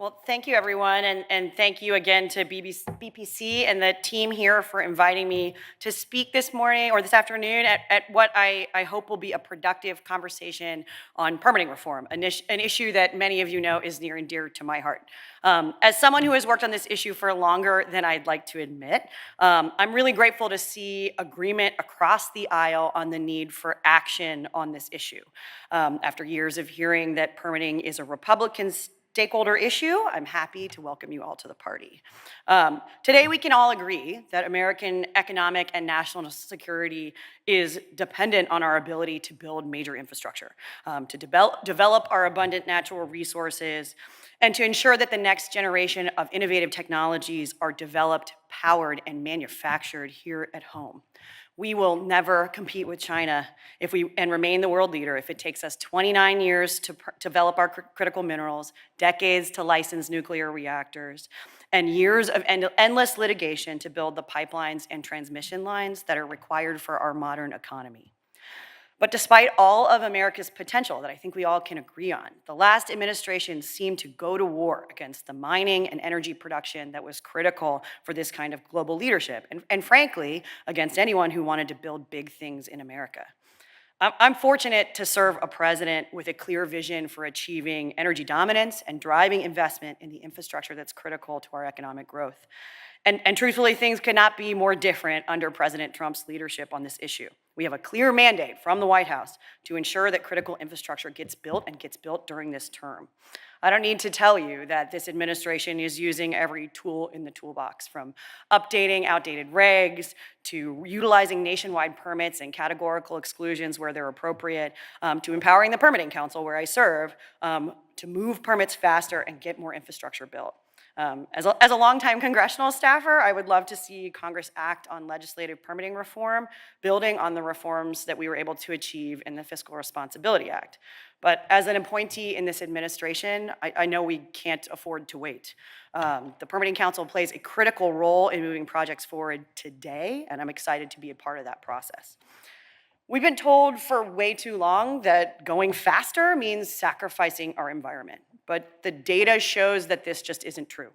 Well, thank you, everyone, and thank you again to BPC and the team here for inviting me to speak this morning or this afternoon at what I hope will be a productive conversation on permitting reform, an issue that many of you know is near and dear to my heart. As someone who has worked on this issue for longer than I'd like to admit, I'm really grateful to see agreement across the aisle on the need for action on this issue. After years of hearing that permitting is a Republican stakeholder issue, I'm happy to welcome you all to the party. Today, we can all agree that American economic and national security is dependent on our ability to build major infrastructure, to develop our abundant natural resources, and to ensure that the next generation of innovative technologies are developed, powered, and manufactured here at home. We will never compete with China and remain the world leader if it takes us 29 years to develop our critical minerals, decades to license nuclear reactors, and years of endless litigation to build the pipelines and transmission lines that are required for our modern economy. But despite all of America's potential that I think we all can agree on, the last administration seemed to go to war against the mining and energy production that was critical for this kind of global leadership, and frankly, against anyone who wanted to build big things in America. I'm fortunate to serve a president with a clear vision for achieving energy dominance and driving investment in the infrastructure that's critical to our economic growth. And truthfully, things could not be more different under President Trump's leadership on this issue. We have a clear mandate from the White House to ensure that critical infrastructure gets built and gets built during this term. I don't need to tell you that this administration is using every tool in the toolbox, from updating outdated regs to utilizing nationwide permits and categorical exclusions where they're appropriate, to empowering the Permitting Council, where I serve, to move permits faster and get more infrastructure built. As a longtime congressional staffer, I would love to see Congress act on legislative permitting reform, building on the reforms that we were able to achieve in the Fiscal Responsibility Act. But as an appointee in this administration, I know we can't afford to wait. The Permitting Council plays a critical role in moving projects forward today, and I'm excited to be a part of that process. We've been told for way too long that going faster means sacrificing our environment, but the data shows that this just isn't true.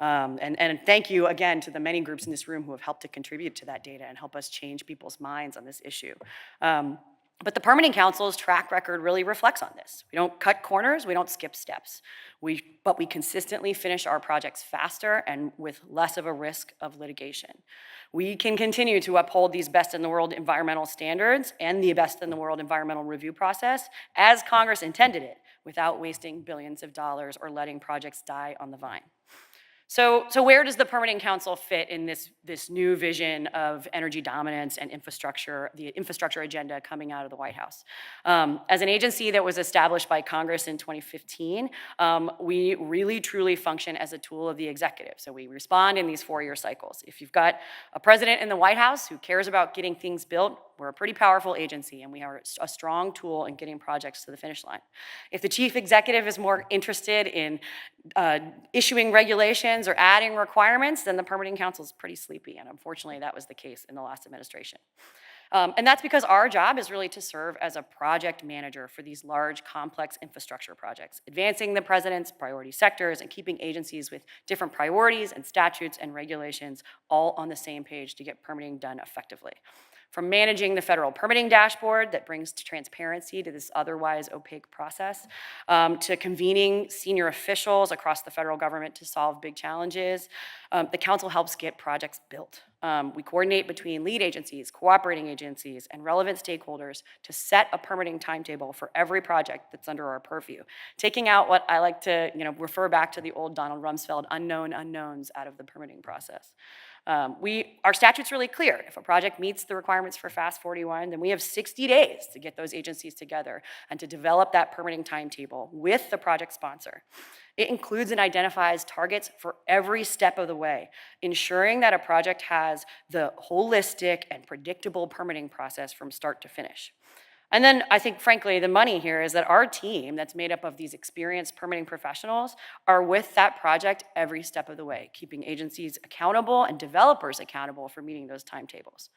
And thank you again to the many groups in this room who have helped to contribute to that data and help us change people's minds on this issue. But the Permitting Council's track record really reflects on this. We don't cut corners, we don't skip steps. But we consistently finish our projects faster and with less of a risk of litigation. We can continue to uphold these best in the world environmental standards and the best in the world environmental review process as Congress intended it, without wasting billions of dollars or letting projects die on the vine. So where does the Permitting Council fit in this new vision of energy dominance and infrastructure, the infrastructure agenda coming out of the White House? As an agency that was established by Congress in 2015, we really truly function as a tool of the executive. So we respond in these 4-year cycles. If you've got a president in the White House who cares about getting things built, we're a pretty powerful agency, and we are a strong tool in getting projects to the finish line. If the chief executive is more interested in issuing regulations or adding requirements, then the Permitting Council is pretty sleepy, and unfortunately that was the case in the last administration. And that's because our job is really to serve as a project manager for these large, complex infrastructure projects, advancing the president's priority sectors and keeping agencies with different priorities and statutes and regulations all on the same page to get permitting done effectively. From managing the federal permitting dashboard that brings transparency to this otherwise opaque process, to convening senior officials across the federal government to solve big challenges, the council helps get projects built. We coordinate between lead agencies, cooperating agencies, and relevant stakeholders to set a permitting timetable for every project that's under our purview, taking out what I like to refer back to the old Donald Rumsfeld unknown unknowns out of the permitting process. Our statute's really clear. If a project meets the requirements for FAST 41, then we have 60 days to get those agencies together and to develop that permitting timetable with the project sponsor. It includes and identifies targets for every step of the way, ensuring that a project has the holistic and predictable permitting process from start to finish. And then I think, frankly, the money here is that our team that's made up of these experienced permitting professionals are with that project every step of the way, keeping agencies accountable and developers accountable for meeting those timetables.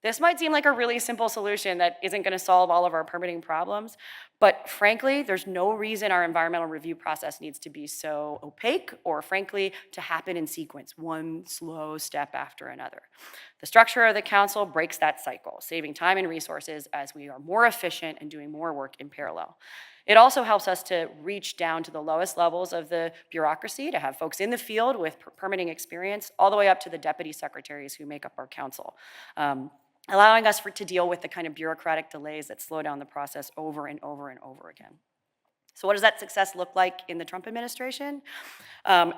This might seem like a really simple solution that isn't going to solve all of our permitting problems, But frankly, there's no reason our environmental review process needs to be so opaque or frankly to happen in sequence, one slow step after another. The structure of the council breaks that cycle, saving time and resources as we are more efficient and doing more work in parallel. It also helps us to reach down to the lowest levels of the bureaucracy, to have folks in the field with permitting experience, all the way up to the deputy secretaries who make up our council. Allowing us to deal with the kind of bureaucratic delays that slow down the process over and over and over again. So what does that success look like in the Trump administration?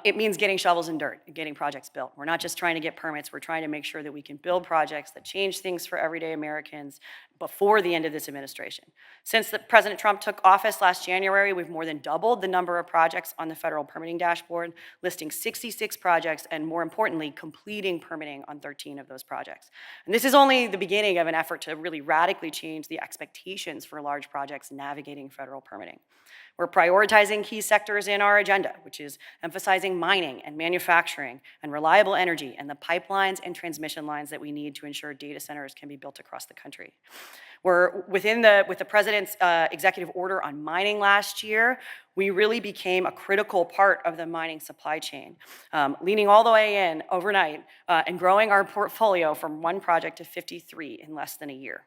It means getting shovels in dirt and getting projects built. We're not just trying to get permits, we're trying to make sure that we can build projects that change things for everyday Americans before the end of this administration. Since President Trump took office last January, we've more than doubled the number of projects on the federal permitting dashboard, listing 66 projects and, more importantly, completing permitting on 13 of those projects. And this is only the beginning of an effort to really radically change the expectations for large projects navigating federal permitting. We're prioritizing key sectors in our agenda, which is emphasizing mining and manufacturing and reliable energy and the pipelines and transmission lines that we need to ensure data centers can be built across the country. With the president's executive order on mining last year, we really became a critical part of the mining supply chain, leaning all the way in overnight and growing our portfolio from 1 project to 53 in less than a year.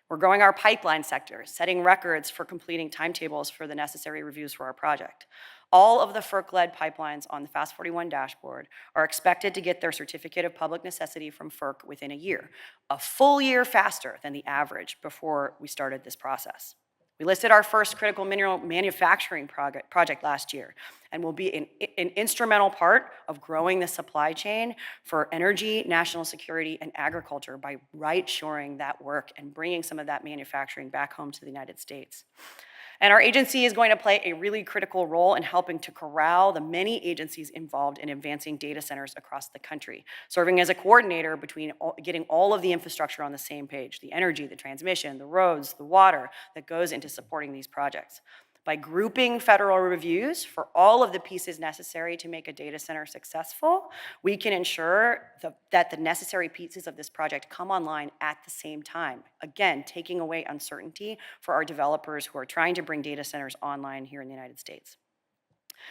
We're growing our pipeline sector, setting records for completing timetables for the necessary reviews for our project. All of the FERC-led pipelines on the Fast 41 dashboard are expected to get their certificate of public necessity from FERC within a year, a full year faster than the average before we started this process. We listed our first critical mineral manufacturing project last year and will be an instrumental part of growing the supply chain for energy, national security, and agriculture by right-shoring that work and bringing some of that manufacturing back home to the United States. And our agency is going to play a really critical role in helping to corral the many agencies involved in advancing data centers across the country, serving as a coordinator between getting all of the infrastructure on the same page, the energy, the transmission, the roads, the water that goes into supporting these projects. By grouping federal reviews for all of the pieces necessary to make a data center successful, we can ensure that the necessary pieces of this project come online at the same time. Again, taking away uncertainty for our developers who are trying to bring data centers online here in the United States.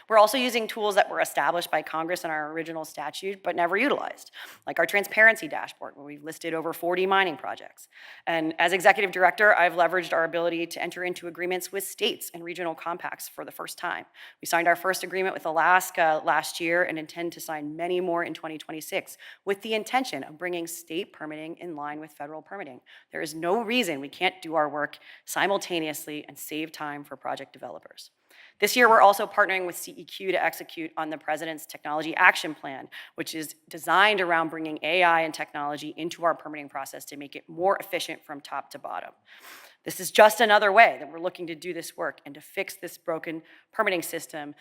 We're also using tools that were established by Congress in our original statute but never utilized, like our transparency dashboard, where we've listed over 40 mining projects. And as executive director, I've leveraged our ability to enter into agreements with states and regional compacts for the first time. We signed our first agreement with Alaska last year and intend to sign many more in 2026 with the intention of bringing state permitting in line with federal permitting. There is no reason we can't do our work simultaneously and save time for project developers. This year, we're also partnering with CEQ to execute on the President's Technology Action Plan, which is designed around bringing AI and technology into our permitting process to make it more efficient from top to bottom. This is just another way that we're looking to do this work and to fix this broken permitting system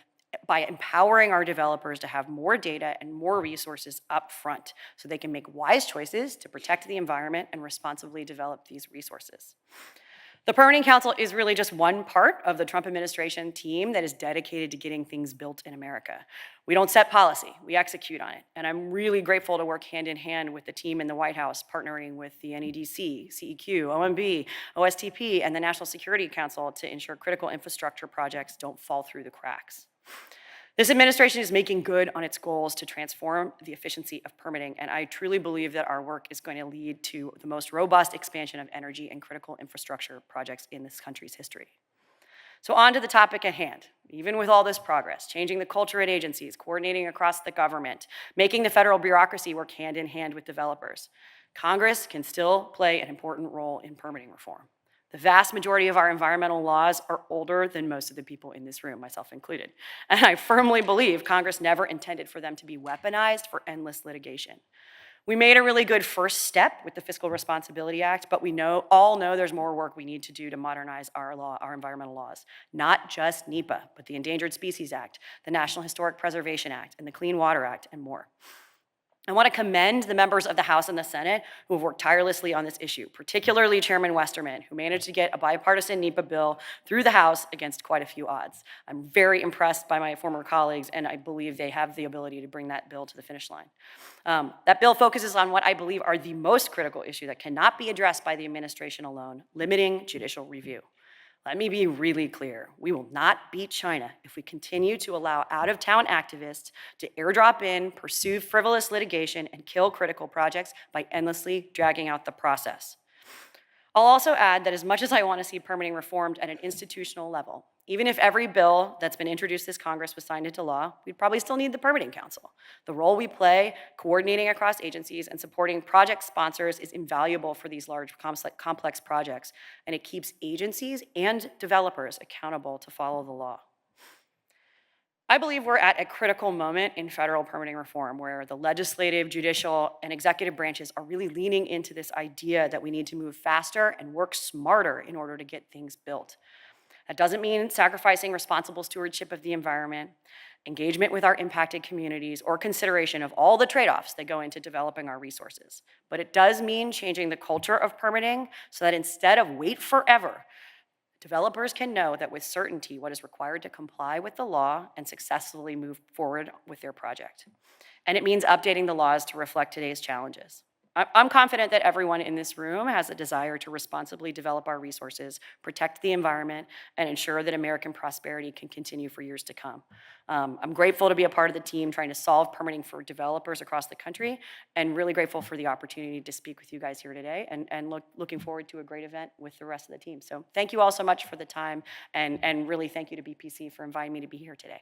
by empowering our developers to have more data and more resources up front so they can make wise choices to protect the environment and responsibly develop these resources. The Permitting Council is really just one part of the Trump administration team that is dedicated to getting things built in America. We don't set policy, we execute on it. And I'm really grateful to work hand in hand with the team in the White House, partnering with the NEDC, CEQ, OMB, OSTP, and the National Security Council to ensure critical infrastructure projects don't fall through the cracks. This administration is making good on its goals to transform the efficiency of permitting, and I truly believe that our work is going to lead to the most robust expansion of energy and critical infrastructure projects in this country's history. So on to the topic at hand. Even with all this progress, changing the culture at agencies, coordinating across the government, making the federal bureaucracy work hand in hand with developers, Congress can still play an important role in permitting reform. The vast majority of our environmental laws are older than most of the people in this room, myself included. And I firmly believe Congress never intended for them to be weaponized for endless litigation. We made a really good first step with the Fiscal Responsibility Act, but we all know there's more work we need to do to modernize our environmental laws. Not just NEPA, but the Endangered Species Act, the National Historic Preservation Act, and the Clean Water Act, and more. I want to commend the members of the House and the Senate who have worked tirelessly on this issue, particularly Chairman Westerman, who managed to get a bipartisan NEPA bill through the House against quite a few odds. I'm very impressed by my former colleagues, and I believe they have the ability to bring that bill to the finish line. That bill focuses on what I believe are the most critical issue that cannot be addressed by the administration alone, limiting judicial review. Let me be really clear. We will not beat China if we continue to allow out-of-town activists to airdrop in, pursue frivolous litigation, and kill critical projects by endlessly dragging out the process. I'll also add that as much as I want to see permitting reformed at an institutional level, even if every bill that's been introduced this Congress was signed into law, we'd probably still need the Permitting Council. The role we play coordinating across agencies and supporting project sponsors is invaluable for these large, complex projects, and it keeps agencies and developers accountable to follow the law. I believe we're at a critical moment in federal permitting reform where the legislative, judicial, and executive branches are really leaning into this idea that we need to move faster and work smarter in order to get things built. That doesn't mean sacrificing responsible stewardship of the environment, engagement with our impacted communities, or consideration of all the trade-offs that go into developing our resources. But it does mean changing the culture of permitting so that instead of wait forever, developers can know that with certainty what is required to comply with the law and successfully move forward with their project. And it means updating the laws to reflect today's challenges. I'm confident that everyone in this room has a desire to responsibly develop our resources, protect the environment, and ensure that American prosperity can continue for years to come. I'm grateful to be a part of the team trying to solve permitting for developers across the country, and really grateful for the opportunity to speak with you guys here today, and looking forward to a great event with the rest of the team. So thank you all so much for the time, and really thank you to BPC for inviting me to be here today.